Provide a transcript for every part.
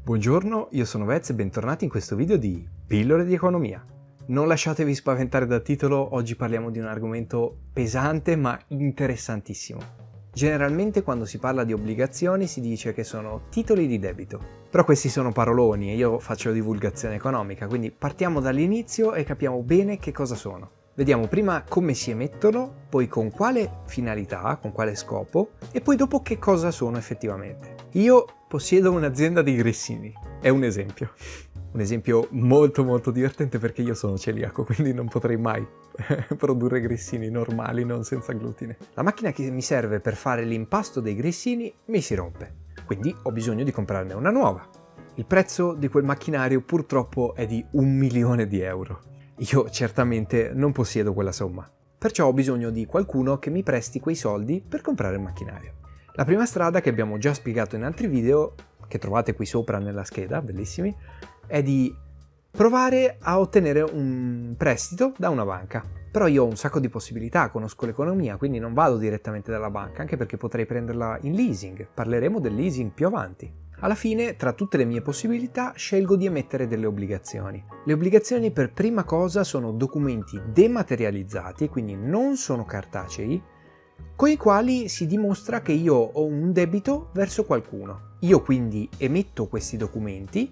Buongiorno, io sono Vez e bentornati in questo video di Pillole di Economia. Non lasciatevi spaventare dal titolo, oggi parliamo di un argomento pesante ma interessantissimo. Generalmente quando si parla di obbligazioni si dice che sono titoli di debito, però questi sono paroloni e io faccio divulgazione economica, quindi partiamo dall'inizio e capiamo bene che cosa sono. Vediamo prima come si emettono, poi con quale finalità, con quale scopo e poi dopo che cosa sono effettivamente. Io possiedo un'azienda di grissini, è un esempio. Un esempio molto divertente perché io sono celiaco, quindi non potrei mai produrre grissini normali, non senza glutine. La macchina che mi serve per fare l'impasto dei grissini mi si rompe, quindi ho bisogno di comprarne una nuova. Il prezzo di quel macchinario purtroppo è di 1 milione di euro. Io certamente non possiedo quella somma, perciò ho bisogno di qualcuno che mi presti quei soldi per comprare il macchinario. La prima strada, che abbiamo già spiegato in altri video, che trovate qui sopra nella scheda, bellissimi, è di provare a ottenere un prestito da una banca. Però io ho un sacco di possibilità, conosco l'economia, quindi non vado direttamente dalla banca, anche perché potrei prenderla in leasing. Parleremo del leasing più avanti. Alla fine, tra tutte le mie possibilità, scelgo di emettere delle obbligazioni. Le obbligazioni per prima cosa sono documenti dematerializzati, quindi non sono cartacei, con i quali si dimostra che io ho un debito verso qualcuno. Io quindi emetto questi documenti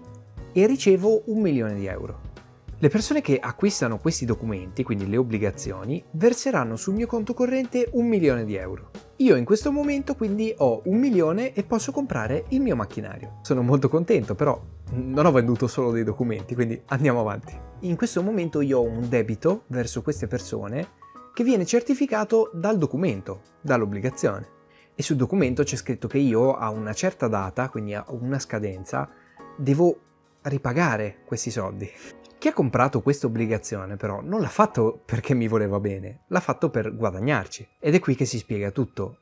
e ricevo 1 milione di euro. Le persone che acquistano questi documenti, quindi le obbligazioni, verseranno sul mio conto corrente 1 milione di euro. Io in questo momento quindi ho 1 milione e posso comprare il mio macchinario. Sono molto contento, però non ho venduto solo dei documenti, quindi andiamo avanti. In questo momento io ho un debito verso queste persone che viene certificato dal documento, dall'obbligazione. E sul documento c'è scritto che io a una certa data, quindi a una scadenza, devo ripagare questi soldi. Chi ha comprato questa obbligazione però non l'ha fatto perché mi voleva bene, l'ha fatto per guadagnarci. Ed è qui che si spiega tutto.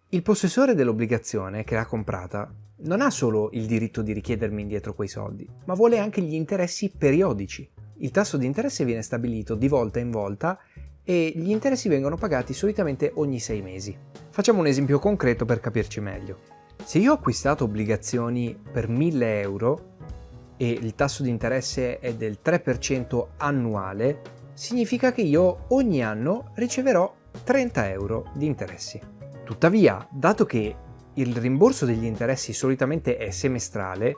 Il possessore dell'obbligazione che l'ha comprata non ha solo il diritto di richiedermi indietro quei soldi, ma vuole anche gli interessi periodici. Il tasso di interesse viene stabilito di volta in volta e gli interessi vengono pagati solitamente ogni 6 mesi. Facciamo un esempio concreto per capirci meglio. Se io ho acquistato obbligazioni per 1000 euro e il tasso di interesse è del 3% annuale, significa che io ogni anno riceverò 30 euro di interessi. Tuttavia, dato che il rimborso degli interessi solitamente è semestrale,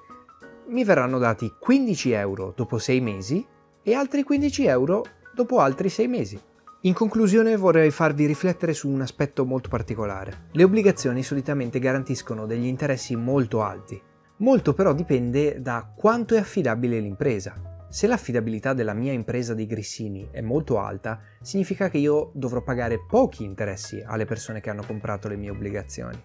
mi verranno dati 15 euro dopo 6 mesi e altri 15 euro dopo altri 6 mesi. In conclusione vorrei farvi riflettere su un aspetto molto particolare. Le obbligazioni solitamente garantiscono degli interessi molto alti. Molto però dipende da quanto è affidabile l'impresa. Se l'affidabilità della mia impresa di grissini è molto alta, significa che io dovrò pagare pochi interessi alle persone che hanno comprato le mie obbligazioni.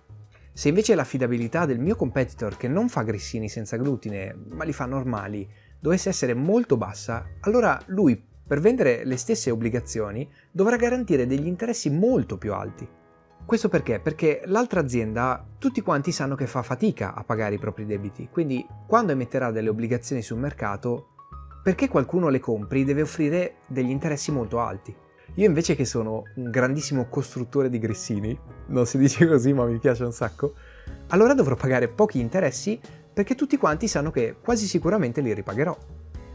Se invece l'affidabilità del mio competitor, che non fa grissini senza glutine, ma li fa normali, dovesse essere molto bassa, allora lui, per vendere le stesse obbligazioni, dovrà garantire degli interessi molto più alti. Questo perché? Perché l'altra azienda, tutti quanti sanno che fa fatica a pagare i propri debiti, quindi quando emetterà delle obbligazioni sul mercato, perché qualcuno le compri deve offrire degli interessi molto alti. Io invece, che sono un grandissimo costruttore di grissini, non si dice così ma mi piace un sacco, allora dovrò pagare pochi interessi perché tutti quanti sanno che quasi sicuramente li ripagherò.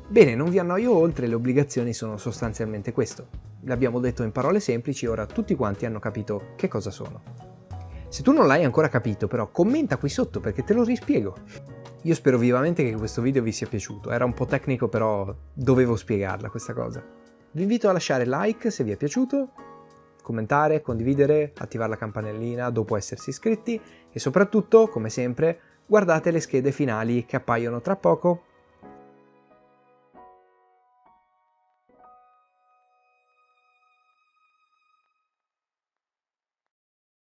Bene, non vi annoio oltre, le obbligazioni sono sostanzialmente questo. L'abbiamo detto in parole semplici, ora tutti quanti hanno capito che cosa sono. Se tu non l'hai ancora capito, però, commenta qui sotto perché te lo rispiego. Io spero vivamente che questo video vi sia piaciuto, era un po' tecnico però dovevo spiegarla questa cosa. Vi invito a lasciare like se vi è piaciuto, commentare, condividere, attivare la campanellina dopo essersi iscritti e soprattutto, come sempre, guardate le schede finali che appaiono tra poco.